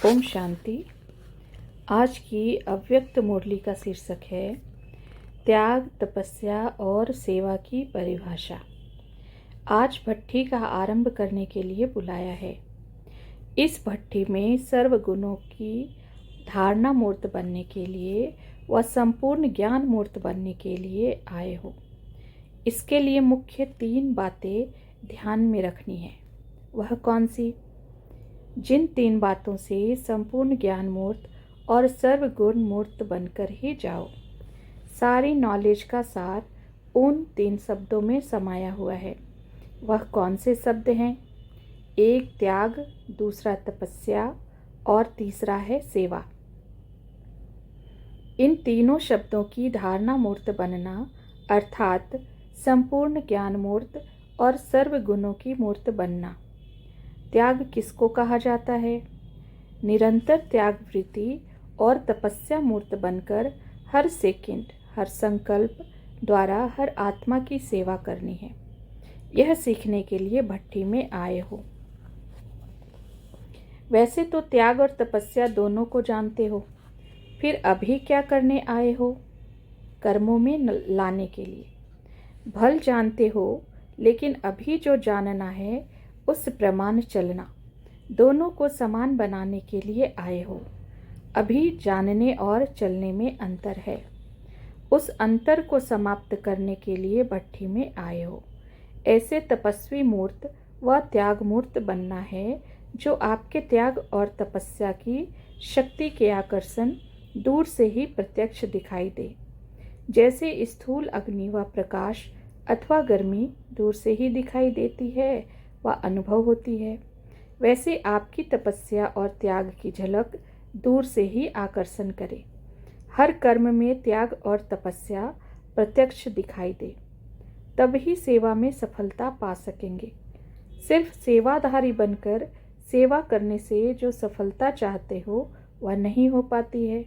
ओम शांति। आज की अव्यक्त मुरली का शीर्षक है त्याग, तपस्या और सेवा की परिभाषा। आज भट्ठी का आरंभ करने के लिए बुलाया है। इस भट्ठी में सर्व गुणों की धारणा मूर्त बनने के लिए व संपूर्ण ज्ञान मूर्त बनने के लिए आए हो। इसके लिए मुख्य 3 बातें ध्यान में रखनी है। वह कौन सी? जिन 3 बातों से संपूर्ण ज्ञान मूर्त और सर्वगुण मूर्त बनकर ही जाओ। सारी नॉलेज का सार उन 3 शब्दों में समाया हुआ है। वह कौन से शब्द हैं? एक त्याग, दूसरा तपस्या और तीसरा है सेवा। इन तीनों शब्दों की धारणा मूर्त बनना अर्थात संपूर्ण ज्ञान मूर्त और सर्वगुणों की मूर्त बनना। त्याग किसको कहा जाता है? निरंतर त्याग वृत्ति और तपस्या मूर्त बनकर हर सेकंड, हर संकल्प द्वारा हर आत्मा की सेवा करनी है। यह सीखने के लिए भट्ठी में आए हो। वैसे तो त्याग और तपस्या दोनों को जानते हो, फिर अभी क्या करने आए हो? कर्मों में लाने के लिए। भल जानते हो, लेकिन अभी जो जानना है उस प्रमाण चलना, दोनों को समान बनाने के लिए आए हो। अभी जानने और चलने में अंतर है। उस अंतर को समाप्त करने के लिए भट्ठी में आए हो। ऐसे तपस्वी मूर्त व त्याग मूर्त बनना है जो आपके त्याग और तपस्या की शक्ति के आकर्षण दूर से ही प्रत्यक्ष दिखाई दे। जैसे स्थूल अग्नि व प्रकाश अथवा गर्मी दूर से ही दिखाई देती है व अनुभव होती है, वैसे आपकी तपस्या और त्याग की झलक दूर से ही आकर्षण करे। हर कर्म में त्याग और तपस्या प्रत्यक्ष दिखाई दे, तब ही सेवा में सफलता पा सकेंगे। सिर्फ सेवाधारी बनकर सेवा करने से जो सफलता चाहते हो वह नहीं हो पाती है,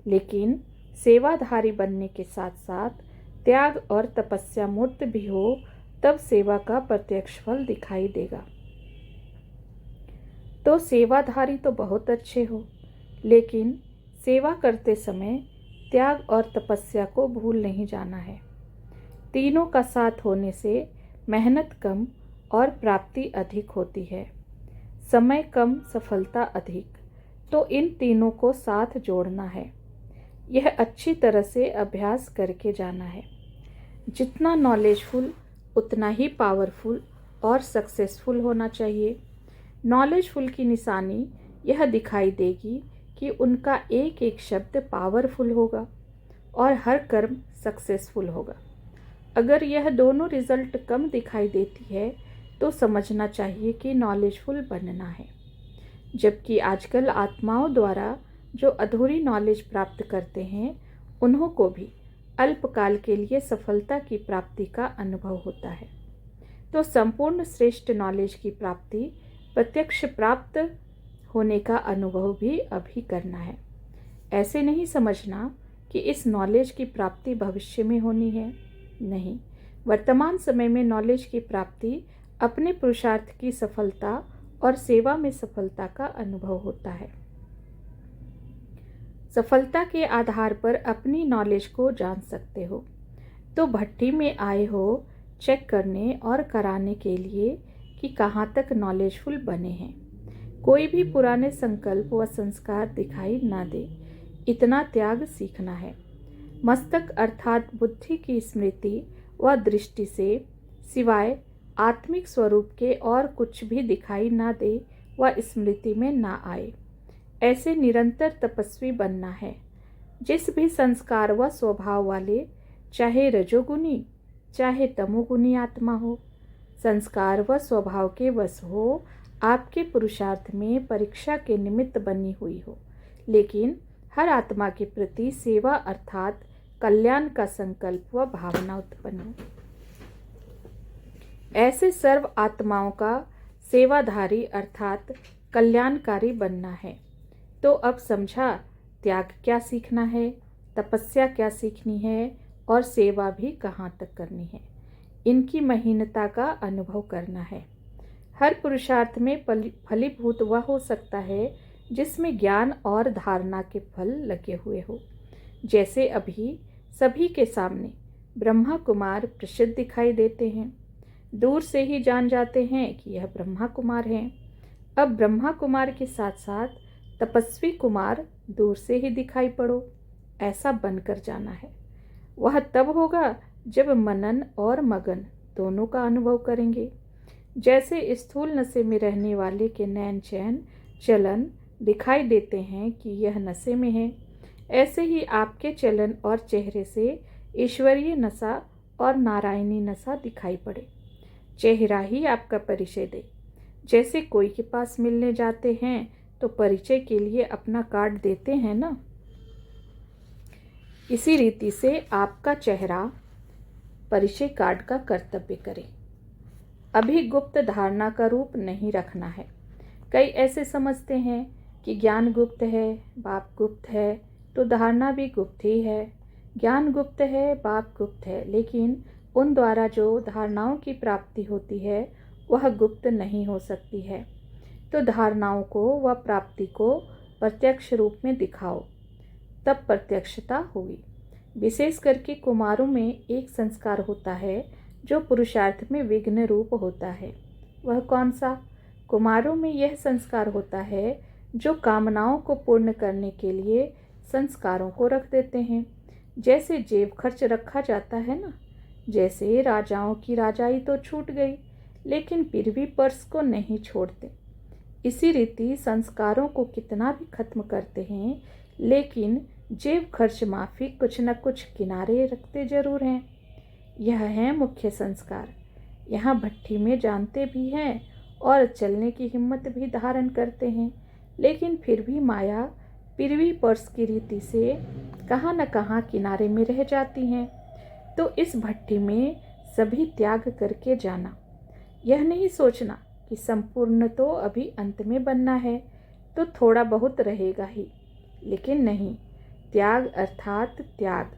लेकिन सेवाधारी बनने के साथ साथ त्याग और तपस्या मूर्त भी हो तब सेवा का प्रत्यक्ष फल दिखाई देगा। तो सेवाधारी तो बहुत अच्छे हो, लेकिन सेवा करते समय त्याग और तपस्या को भूल नहीं जाना है। तीनों का साथ होने से मेहनत कम और प्राप्ति अधिक होती है। समय कम, सफलता अधिक। तो इन तीनों को साथ जोड़ना है। यह अच्छी तरह से अभ्यास करके जाना है। जितना नॉलेजफुल उतना ही पावरफुल और सक्सेसफुल होना चाहिए। नॉलेजफुल की निशानी यह दिखाई देगी कि उनका एक एक शब्द पावरफुल होगा और हर कर्म सक्सेसफुल होगा। अगर यह दोनों रिजल्ट कम दिखाई देती है तो समझना चाहिए कि नॉलेजफुल बनना है। जबकि आजकल आत्माओं द्वारा जो अधूरी नॉलेज प्राप्त करते हैं उन्हों को भी अल्पकाल के लिए सफलता की प्राप्ति का अनुभव होता है। तो संपूर्ण श्रेष्ठ नॉलेज की प्राप्ति प्रत्यक्ष प्राप्त होने का अनुभव भी अभी करना है। ऐसे नहीं समझना कि इस नॉलेज की प्राप्ति भविष्य में होनी है। नहीं, वर्तमान समय में नॉलेज की प्राप्ति अपने पुरुषार्थ की सफलता और सेवा में सफलता का अनुभव होता है। सफलता के आधार पर अपनी नॉलेज को जान सकते हो। तो भट्ठी में आए हो चेक करने और कराने के लिए कि कहाँ तक नॉलेजफुल बने हैं। कोई भी पुराने संकल्प व संस्कार दिखाई ना दे, इतना त्याग सीखना है। मस्तक अर्थात बुद्धि की स्मृति व दृष्टि से सिवाय आत्मिक स्वरूप के और कुछ भी दिखाई ना दे व स्मृति में ना आए। ऐसे निरंतर तपस्वी बनना है। जिस भी संस्कार व स्वभाव वाले, चाहे रजोगुनी चाहे तमोगुनी आत्मा हो, संस्कार व स्वभाव के वश हो, आपके पुरुषार्थ में परीक्षा के निमित्त बनी हुई हो, लेकिन हर आत्मा के प्रति सेवा अर्थात कल्याण का संकल्प व भावना उत्पन्न हो। ऐसे सर्व आत्माओं का सेवाधारी अर्थात कल्याणकारी बनना है। तो अब समझा त्याग क्या सीखना है, तपस्या क्या सीखनी है और सेवा भी कहाँ तक करनी है। इनकी महीनता का अनुभव करना है। हर पुरुषार्थ में फलीभूत वह हो सकता है जिसमें ज्ञान और धारणा के फल लगे हुए हो। जैसे अभी सभी के सामने ब्रह्मा कुमार प्रसिद्ध दिखाई देते हैं, दूर से ही जान जाते हैं कि यह ब्रह्मा कुमार हैं। अब ब्रह्मा कुमार के साथ साथ तपस्वी कुमार दूर से ही दिखाई पड़ो, ऐसा बनकर जाना है। वह तब होगा जब मनन और मगन दोनों का अनुभव करेंगे। जैसे स्थूल नशे में रहने वाले के नैन चैन चलन दिखाई देते हैं कि यह नशे में है, ऐसे ही आपके चलन और चेहरे से ईश्वरीय नशा और नारायणी नशा दिखाई पड़े। चेहरा ही आपका परिचय दे। जैसे कोई के पास मिलने जाते हैं तो परिचय के लिए अपना कार्ड देते हैं ना, इसी रीति से आपका चेहरा परिचय कार्ड का कर्तव्य करे। अभी गुप्त धारणा का रूप नहीं रखना है। कई ऐसे समझते हैं कि ज्ञान गुप्त है, बाप गुप्त है, तो धारणा भी गुप्त ही है। ज्ञान गुप्त है, बाप गुप्त है, लेकिन उन द्वारा जो धारणाओं की प्राप्ति होती है वह गुप्त नहीं हो सकती है। तो धारणाओं को व प्राप्ति को प्रत्यक्ष रूप में दिखाओ, तब प्रत्यक्षता होगी। विशेष करके कुमारों में एक संस्कार होता है जो पुरुषार्थ में विघ्न रूप होता है। वह कौन सा? कुमारों में यह संस्कार होता है जो कामनाओं को पूर्ण करने के लिए संस्कारों को रख देते हैं। जैसे जेब खर्च रखा जाता है ना, जैसे राजाओं की राजाई तो छूट गई लेकिन फिर भी पर्स को नहीं छोड़ते, इसी रीति संस्कारों को कितना भी खत्म करते हैं लेकिन जेब खर्च माफी कुछ न कुछ किनारे रखते जरूर हैं। यह है मुख्य संस्कार। यहाँ भट्ठी में जानते भी हैं और चलने की हिम्मत भी धारण करते हैं, लेकिन फिर भी माया फिर भी पर्स की रीति से कहाँ न कहाँ किनारे में रह जाती हैं। तो इस भट्टी में सभी त्याग करके जाना। यह नहीं सोचना कि संपूर्ण तो अभी अंत में बनना है तो थोड़ा बहुत रहेगा ही, लेकिन नहीं, त्याग अर्थात त्याग।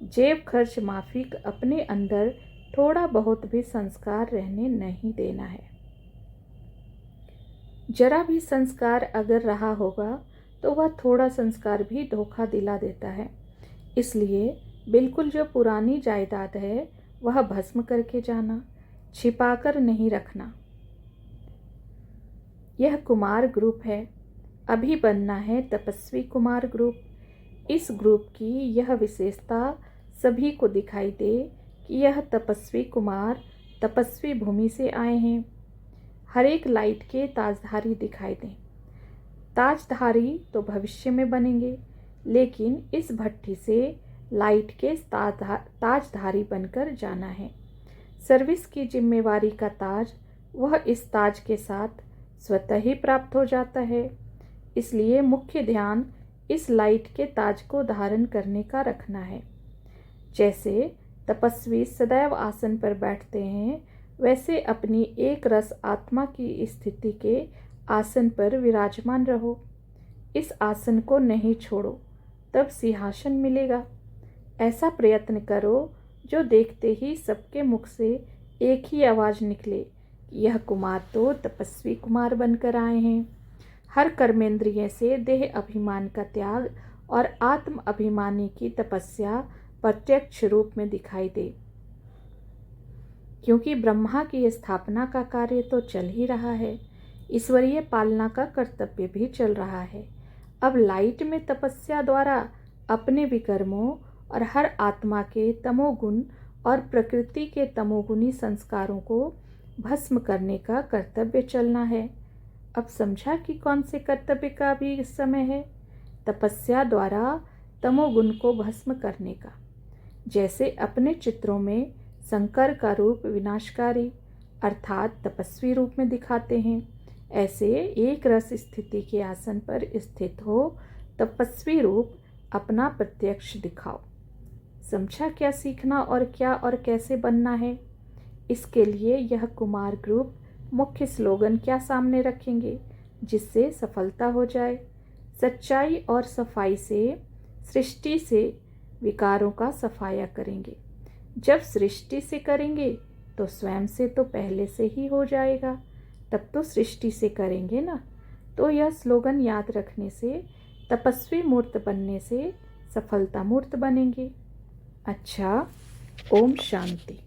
जेब खर्च माफिक अपने अंदर थोड़ा बहुत भी संस्कार रहने नहीं देना है। जरा भी संस्कार अगर रहा होगा तो वह थोड़ा संस्कार भी धोखा दिला देता है। इसलिए बिल्कुल जो पुरानी जायदाद है वह भस्म करके जाना, छिपाकर नहीं रखना। यह कुमार ग्रुप है, अभी बनना है तपस्वी कुमार ग्रुप। इस ग्रुप की यह विशेषता सभी को दिखाई दे कि यह तपस्वी कुमार तपस्वी भूमि से आए हैं। हर एक लाइट के ताजधारी दिखाई दें। ताजधारी तो भविष्य में बनेंगे, लेकिन इस भट्टी से लाइट के ताजधारी बनकर जाना है। सर्विस की जिम्मेवारी का ताज वह इस ताज के साथ स्वतः ही प्राप्त हो जाता है। इसलिए मुख्य ध्यान इस लाइट के ताज को धारण करने का रखना है। जैसे तपस्वी सदैव आसन पर बैठते हैं, वैसे अपनी एक रस आत्मा की स्थिति के आसन पर विराजमान रहो। इस आसन को नहीं छोड़ो, तब सिंहासन मिलेगा। ऐसा प्रयत्न करो जो देखते ही सबके मुख से एक ही आवाज़ निकले कि यह कुमार तो तपस्वी कुमार बनकर आए हैं। हर कर्मेंद्रिय से देह अभिमान का त्याग और आत्म अभिमानी की तपस्या प्रत्यक्ष रूप में दिखाई दे, क्योंकि ब्रह्मा की स्थापना का कार्य तो चल ही रहा है, ईश्वरीय पालना का कर्तव्य भी चल रहा है। अब लाइट में तपस्या द्वारा अपने विकर्मों और हर आत्मा के तमोगुण और प्रकृति के तमोगुणी संस्कारों को भस्म करने का कर्तव्य चलना है। अब समझा कि कौन से कर्तव्य का भी इस समय है? तपस्या द्वारा तमोगुण को भस्म करने का। जैसे अपने चित्रों में शंकर का रूप विनाशकारी अर्थात तपस्वी रूप में दिखाते हैं, ऐसे एक रस स्थिति के आसन पर स्थित हो तपस्वी रूप अपना प्रत्यक्ष दिखाओ। समझा क्या सीखना और क्या और कैसे बनना है? इसके लिए यह कुमार ग्रुप मुख्य स्लोगन क्या सामने रखेंगे जिससे सफलता हो जाए? सच्चाई और सफाई से सृष्टि से विकारों का सफाया करेंगे। जब सृष्टि से करेंगे तो स्वयं से तो पहले से ही हो जाएगा, तब तो सृष्टि से करेंगे ना। तो यह स्लोगन याद रखने से तपस्वी मूर्त बनने से सफलता मूर्त बनेंगे। अच्छा, ओम शांति।